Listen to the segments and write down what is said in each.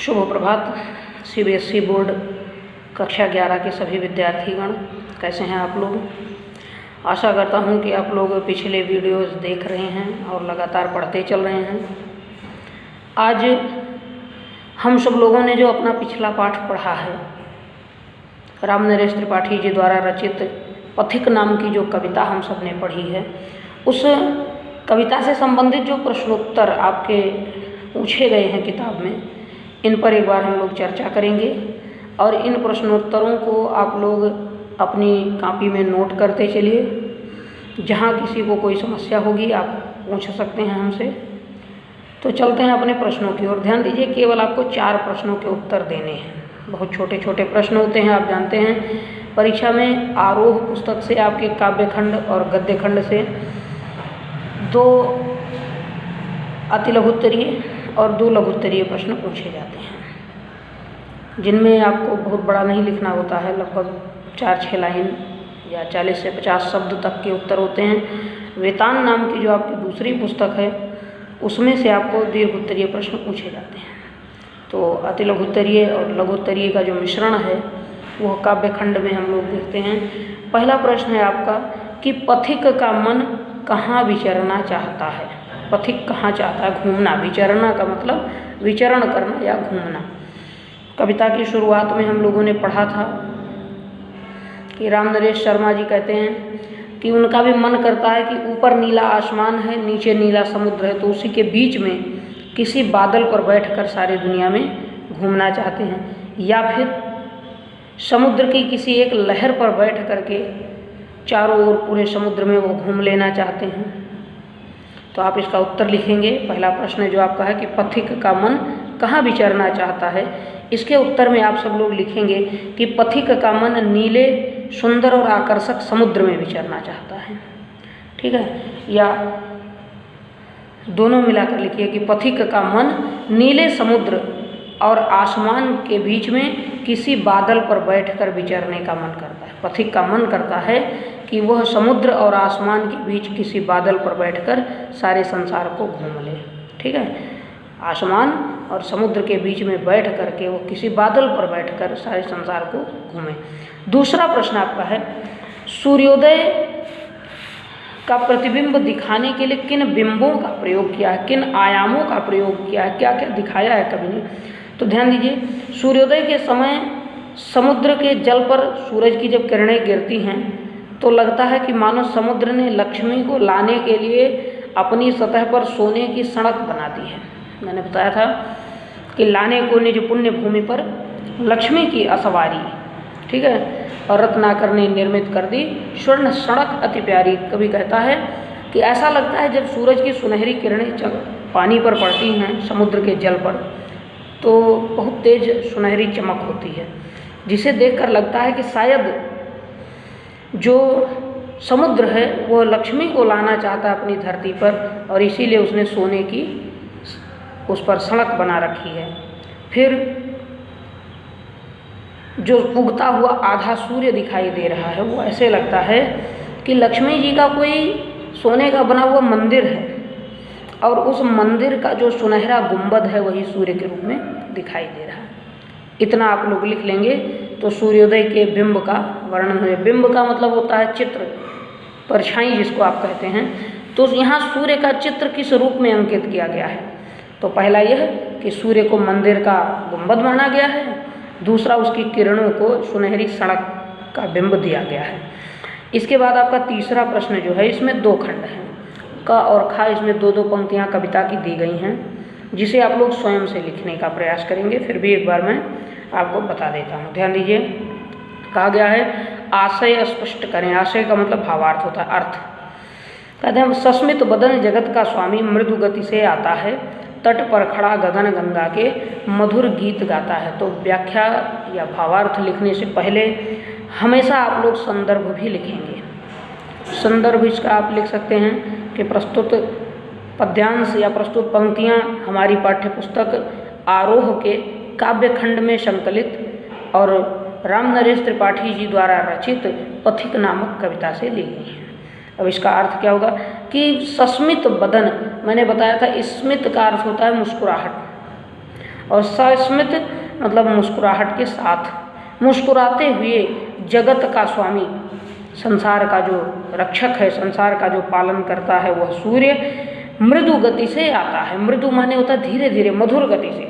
शुभ प्रभात। CBSE board कक्षा 11 के सभी विद्यार्थीगण, कैसे हैं आप लोग। आशा करता हूं कि आप लोग पिछले वीडियोस देख रहे हैं और लगातार पढ़ते चल रहे हैं। आज हम सब लोगों ने जो अपना पिछला पाठ पढ़ा है, राम नरेश त्रिपाठी जी द्वारा रचित पथिक नाम की जो कविता हम सब ने पढ़ी है, उस कविता से संबंधित जो प्रश्नोत्तर आपके पूछे गए हैं किताब में, इन पर एक बार हम लोग चर्चा करेंगे और इन प्रश्नोत्तरों को आप लोग अपनी कॉपी में नोट करते चलिए। जहाँ किसी को कोई समस्या होगी आप पूछ सकते हैं हमसे। तो चलते हैं अपने प्रश्नों की ओर। ध्यान दीजिए, केवल आपको 4 प्रश्नों के उत्तर देने हैं। बहुत छोटे छोटे प्रश्न होते हैं, आप जानते हैं। परीक्षा में आरोह पुस्तक से आपके काव्यखंड और गद्यखंड से 2 अति लघुत्तरीय और 2 लघुत्तरीय प्रश्न पूछे जाते हैं, जिनमें आपको बहुत बड़ा नहीं लिखना होता है। लगभग 4-6 लाइन या 40 से 50 शब्द तक के उत्तर होते हैं। वेतान नाम की जो आपकी दूसरी पुस्तक है, उसमें से आपको दीर्घोत्तरीय प्रश्न पूछे जाते हैं। तो अति लघुत्तरीय और लघुत्तरीय का जो मिश्रण है, वो काव्यखंड में हम लोग देखते हैं। पहला प्रश्न है आपका कि पथिक का मन कहाँ विचरना चाहता है। पथिक कहाँ चाहता है? घूमना। विचरना का मतलब विचरण करना या घूमना। कविता की शुरुआत में हम लोगों ने पढ़ा था कि राम नरेश शर्मा जी कहते हैं कि उनका भी मन करता है कि ऊपर नीला आसमान है, नीचे नीला समुद्र है, तो उसी के बीच में किसी बादल पर बैठकर सारी दुनिया में घूमना चाहते हैं, या फिर समुद्र की किसी एक लहर पर बैठ करके चारों ओर पूरे समुद्र में वो घूम लेना चाहते हैं। तो आप इसका उत्तर लिखेंगे। पहला प्रश्न जो आपका है कि पथिक का मन कहाँ विचरना चाहता है, इसके उत्तर में आप सब लोग लिखेंगे कि पथिक का मन नीले सुंदर और आकर्षक समुद्र में विचरना चाहता है। ठीक है, या दोनों मिलाकर लिखिए कि पथिक का मन नीले समुद्र और आसमान के बीच में किसी बादल पर बैठकर विचरने का मन करता है। पथिक का मन करता है कि वह समुद्र और आसमान के बीच किसी बादल पर बैठकर सारे संसार को घूम ले। ठीक है, आसमान और समुद्र के बीच में बैठ करके वो किसी बादल पर बैठकर सारे संसार को घूमे। दूसरा प्रश्न आपका है, सूर्योदय का प्रतिबिंब दिखाने के लिए किन बिंबों का प्रयोग किया है, किन आयामों का प्रयोग किया है, क्या क्या दिखाया है कवि ने। तो ध्यान दीजिए, सूर्योदय के समय समुद्र के जल पर सूरज की जब किरणें गिरती हैं तो लगता है कि मानो समुद्र ने लक्ष्मी को लाने के लिए अपनी सतह पर सोने की सड़क बना दी है। मैंने बताया था कि लाने को निज पुण्य भूमि पर लक्ष्मी की असवारी, ठीक है, और रत्नाकर ने निर्मित कर दी स्वर्ण सड़क अति प्यारी। कवि कहता है कि ऐसा लगता है जब सूरज की सुनहरी किरणें पानी पर पड़ती हैं, समुद्र के जल पर, तो बहुत तेज सुनहरी चमक होती है, जिसे देखकर लगता है कि शायद जो समुद्र है वो लक्ष्मी को लाना चाहता है अपनी धरती पर, और इसीलिए उसने सोने की उस पर सड़क बना रखी है। फिर जो उगता हुआ आधा सूर्य दिखाई दे रहा है, वो ऐसे लगता है कि लक्ष्मी जी का कोई सोने का बना हुआ मंदिर है, और उस मंदिर का जो सुनहरा गुंबद है वही सूर्य के रूप में दिखाई दे रहा है। इतना आप लोग लिख लेंगे तो सूर्योदय के बिंब का वर्णन हो। बिंब का मतलब होता है चित्र, परछाई जिसको आप कहते हैं। तो यहाँ सूर्य का चित्र किस रूप में अंकित किया गया है? तो पहला यह कि सूर्य को मंदिर का गुंबद माना गया है, दूसरा उसकी किरणों को सुनहरी सड़क का बिंब दिया गया है। इसके बाद आपका तीसरा प्रश्न जो है, इसमें 2 खंड हैं, क और ख। इसमें 2-2 पंक्तियाँ कविता की दी गई हैं, जिसे आप लोग स्वयं से लिखने का प्रयास करेंगे। फिर भी एक बार मैं आपको बता देता हूँ। ध्यान दीजिए, कहा गया है आशय स्पष्ट करें। आशय का मतलब भावार्थ होता है, अर्थ। कहते हैं सस्मित बदन जगत का स्वामी मृदु गति से आता है, तट पर खड़ा गगन गंगा के मधुर गीत गाता है। तो व्याख्या या भावार्थ लिखने से पहले हमेशा आप लोग संदर्भ भी लिखेंगे। संदर्भ इसका आप लिख सकते हैं कि प्रस्तुत पद्यांश या प्रस्तुत पंक्तियाँ हमारी पाठ्य पुस्तक आरोह के काव्यखंड में संकलित और राम नरेश त्रिपाठी जी द्वारा रचित पथिक नामक कविता से ली गई हैं। अब इसका अर्थ क्या होगा कि सस्मित बदन, मैंने बताया था स्मित का अर्थ होता है मुस्कुराहट, और सस्मित मतलब मुस्कुराहट के साथ, मुस्कुराते हुए जगत का स्वामी, संसार का जो रक्षक है, संसार का जो पालन करता है वह सूर्य मृदु गति से आता है। मृदु माने होता है धीरे धीरे, मधुर गति से,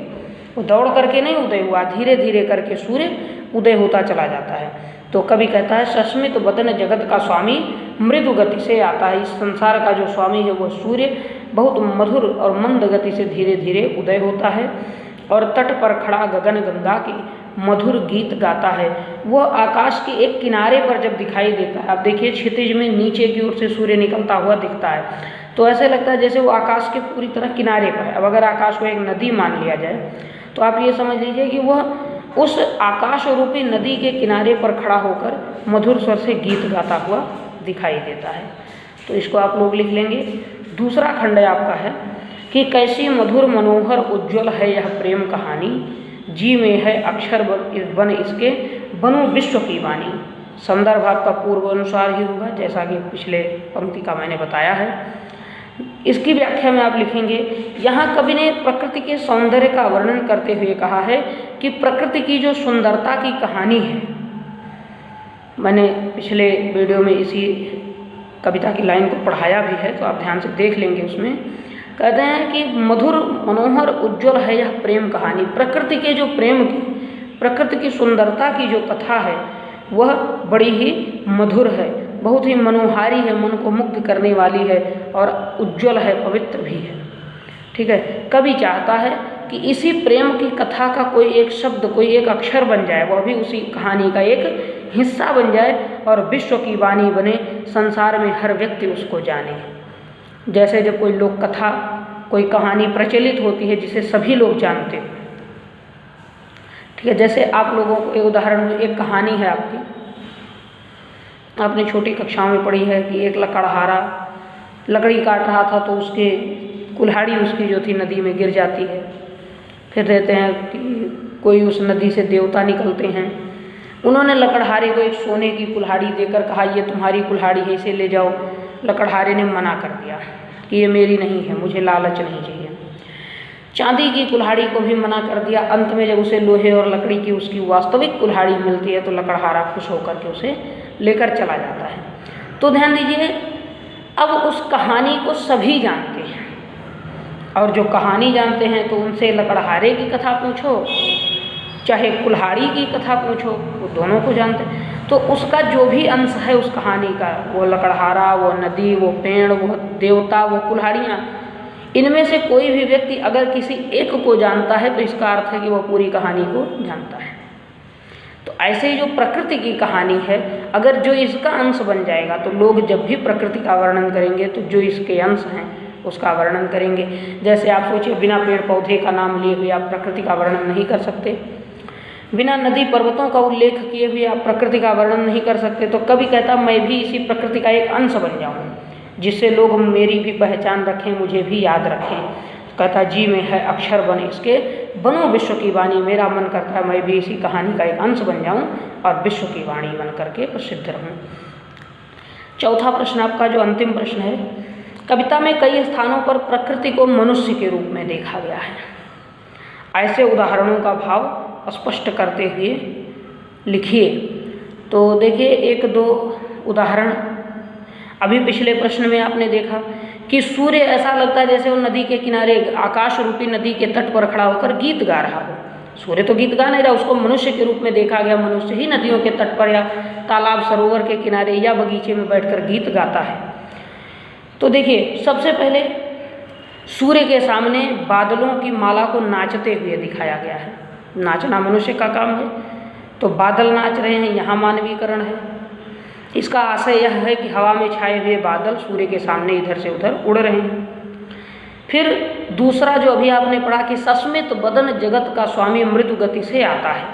वो दौड़ करके नहीं उदय हुआ, धीरे धीरे करके सूर्य उदय होता चला जाता है। तो कवि कहता है सस्मित बदन जगत का स्वामी मृदु गति से आता है। इस संसार का जो स्वामी है वह सूर्य बहुत मधुर और मंद गति से धीरे धीरे उदय होता है और तट पर खड़ा गगन गंगा की मधुर गीत गाता है। वह आकाश के एक किनारे पर जब दिखाई देता है, आप देखिए क्षितिज में नीचे की ओर से सूर्य निकलता हुआ दिखता है, तो ऐसे लगता है जैसे वो आकाश के पूरी तरह किनारे पर है। अब अगर आकाश को एक नदी मान लिया जाए तो आप ये समझ लीजिए कि वह उस आकाश रूपी नदी के किनारे पर खड़ा होकर मधुर स्वर से गीत गाता हुआ दिखाई देता है। तो इसको आप लोग लिख लेंगे। दूसरा खंड आपका है कि कैसी मधुर मनोहर उज्ज्वल है यह प्रेम कहानी, जी में है अक्षर बन इसके बनो विश्व की वाणी। संदर्भ आपका पूर्व अनुसार ही होगा, जैसा कि पिछले पंक्ति का मैंने बताया है। इसकी व्याख्या में आप लिखेंगे, यहाँ कवि ने प्रकृति के सौंदर्य का वर्णन करते हुए कहा है कि प्रकृति की जो सुंदरता की कहानी है, मैंने पिछले वीडियो में इसी कविता की लाइन को पढ़ाया भी है, तो आप ध्यान से देख लेंगे। उसमें कहते हैं कि मधुर मनोहर उज्ज्वल है यह प्रेम कहानी। प्रकृति के जो प्रेम की, प्रकृति की सुंदरता की जो कथा है वह बड़ी ही मधुर है, बहुत ही मनोहारी है, मन को मुग्ध करने वाली है और उज्ज्वल है, पवित्र भी है। ठीक है, कवि चाहता है कि इसी प्रेम की कथा का कोई एक शब्द, कोई एक अक्षर बन जाए, वह भी उसी कहानी का एक हिस्सा बन जाए और विश्व की वाणी बने, संसार में हर व्यक्ति उसको जाने। जैसे जब कोई लोक कथा, कोई कहानी प्रचलित होती है जिसे सभी लोग जानते हैं, ठीक है, जैसे आप लोगों को एक उदाहरण, एक कहानी है आपकी, आपने छोटी कक्षाओं में पढ़ी है कि एक लकड़हारा लकड़ी काट रहा था तो उसके कुल्हाड़ी उसकी जो थी नदी में गिर जाती है। फिर कहते हैं कि कोई उस नदी से देवता निकलते हैं, उन्होंने लकड़हारे को एक सोने की कुल्हाड़ी देकर कहा ये तुम्हारी कुल्हाड़ी है, इसे ले जाओ। लकड़हारे ने मना कर दिया कि ये मेरी नहीं है, मुझे लालच नहीं चाहिए। चांदी की कुल्हाड़ी को भी मना कर दिया। अंत में जब उसे लोहे और लकड़ी की उसकी वास्तविक कुल्हाड़ी मिलती है तो लकड़हारा खुश होकर के उसे लेकर चला जाता है। तो ध्यान दीजिए, अब उस कहानी को सभी जानते हैं, और जो कहानी जानते हैं तो उनसे लकड़हारे की कथा पूछो चाहे कुल्हाड़ी की कथा पूछो, वो दोनों को जानते हैं। तो उसका जो भी अंश है उस कहानी का, वो लकड़हारा, वो नदी, वो पेड़, वो देवता, वो कुल्हाड़ियाँ, इनमें से कोई भी व्यक्ति अगर किसी एक को जानता है तो इसका अर्थ है कि वह पूरी कहानी को जानता है। तो ऐसे ही जो प्रकृति की कहानी है, अगर जो इसका अंश बन जाएगा तो लोग जब भी प्रकृति का वर्णन करेंगे तो जो इसके अंश हैं उसका वर्णन करेंगे। जैसे आप सोचिए, बिना पेड़ पौधे का नाम लिए हुए आप प्रकृति का वर्णन नहीं कर सकते, बिना नदी पर्वतों का उल्लेख किए हुए आप प्रकृति का वर्णन नहीं कर सकते। तो कवि कहता मैं भी इसी प्रकृति का एक अंश बन जाऊँ, जिससे लोग मेरी भी पहचान रखें, मुझे भी याद रखें। कहता जी में है अक्षर बन इसके बनो विश्व की वाणी। मेरा मन करता है मैं भी इसी कहानी का एक अंश बन जाऊं और विश्व की वाणी बन करके प्रसिद्ध रहूं। चौथा प्रश्न आपका जो अंतिम प्रश्न है, कविता में कई स्थानों पर प्रकृति को मनुष्य के रूप में देखा गया है। ऐसे उदाहरणों का भाव स्पष्ट करते हुए लिखिए। तो देखिए, एक दो उदाहरण अभी पिछले प्रश्न में आपने देखा कि सूर्य ऐसा लगता है जैसे वो नदी के किनारे, आकाश रूपी नदी के तट पर खड़ा होकर गीत गा रहा हो। सूर्य तो गीत गा नहीं रहा, उसको मनुष्य के रूप में देखा गया। मनुष्य ही नदियों के तट पर या तालाब सरोवर के किनारे या बगीचे में बैठकर गीत गाता है। तो देखिए, सबसे पहले सूर्य के सामने बादलों की माला को नाचते हुए दिखाया गया है। नाचना मनुष्य का काम है, तो बादल नाच रहे हैं, यहाँ मानवीकरण है। इसका आशय यह है कि हवा में छाए हुए बादल सूर्य के सामने इधर से उधर उड़ रहे हैं। फिर दूसरा जो अभी आपने पढ़ा कि सस्मित बदन जगत का स्वामी मृदु गति से आता है,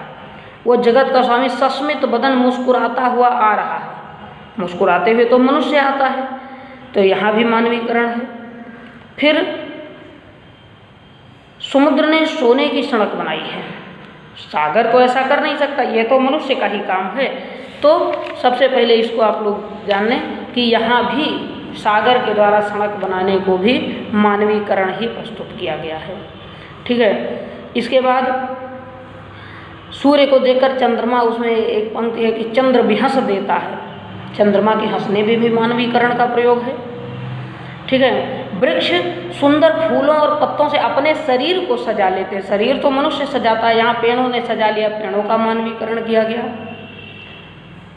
वो जगत का स्वामी सस्मित बदन मुस्कुराता हुआ आ रहा है। मुस्कुराते हुए तो मनुष्य आता है, तो यहाँ भी मानवीकरण है। फिर समुद्र ने सोने की सड़क बनाई है। सागर तो ऐसा कर नहीं सकता, ये तो मनुष्य का ही काम है। तो सबसे पहले इसको आप लोग जान लें कि यहाँ भी सागर के द्वारा सड़क बनाने को भी मानवीकरण ही प्रस्तुत किया गया है। ठीक है, इसके बाद सूर्य को देखकर चंद्रमा, उसमें एक पंक्ति है कि चंद्र भी हंस देता है। चंद्रमा के हंसने में भी मानवीकरण का प्रयोग है। ठीक है। वृक्ष सुंदर फूलों और पत्तों से अपने शरीर को सजा लेते हैं। शरीर तो मनुष्य सजाता है, यहाँ पेड़ों ने सजा लिया, पेड़ों का मानवीकरण किया गया।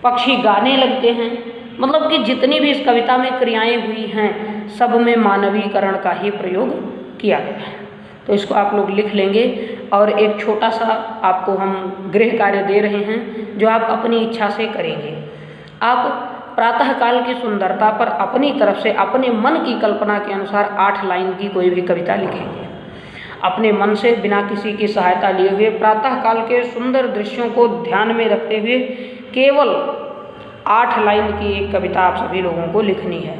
पक्षी गाने लगते हैं। मतलब कि जितनी भी इस कविता में क्रियाएं हुई हैं सब में मानवीकरण का ही प्रयोग किया गया है। तो इसको आप लोग लिख लेंगे। और एक छोटा सा आपको हम गृह कार्य दे रहे हैं जो आप अपनी इच्छा से करेंगे। आप प्रातःकाल की सुंदरता पर अपनी तरफ से अपने मन की कल्पना के अनुसार 8 लाइन की कोई भी कविता लिखेंगे। अपने मन से बिना किसी की सहायता लिए हुए प्रातःकाल के सुंदर दृश्यों को ध्यान में रखते हुए केवल 8 लाइन की एक कविता आप सभी लोगों को लिखनी है।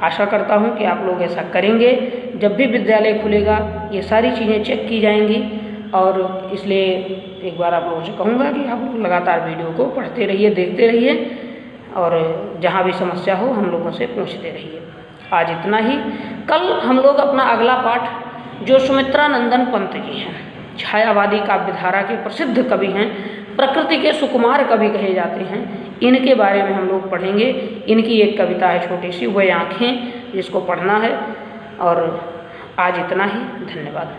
आशा करता हूँ कि आप लोग ऐसा करेंगे। जब भी विद्यालय खुलेगा ये सारी चीज़ें चेक की जाएंगी और इसलिए एक बार आप लोगों से कहूँगा कि आप लोग लगातार वीडियो को पढ़ते रहिए, देखते रहिए और जहाँ भी समस्या हो हम लोगों से पूछते रहिए। आज इतना ही। कल हम लोग अपना अगला पाठ जो सुमित्रा नंदन पंत जी हैं, छायावादी काव्यधारा के प्रसिद्ध कवि हैं, प्रकृति के सुकुमार कवि कहे जाते हैं, इनके बारे में हम लोग पढ़ेंगे। इनकी एक कविता है छोटी सी, वह आँखें, जिसको पढ़ना है। और आज इतना ही। धन्यवाद।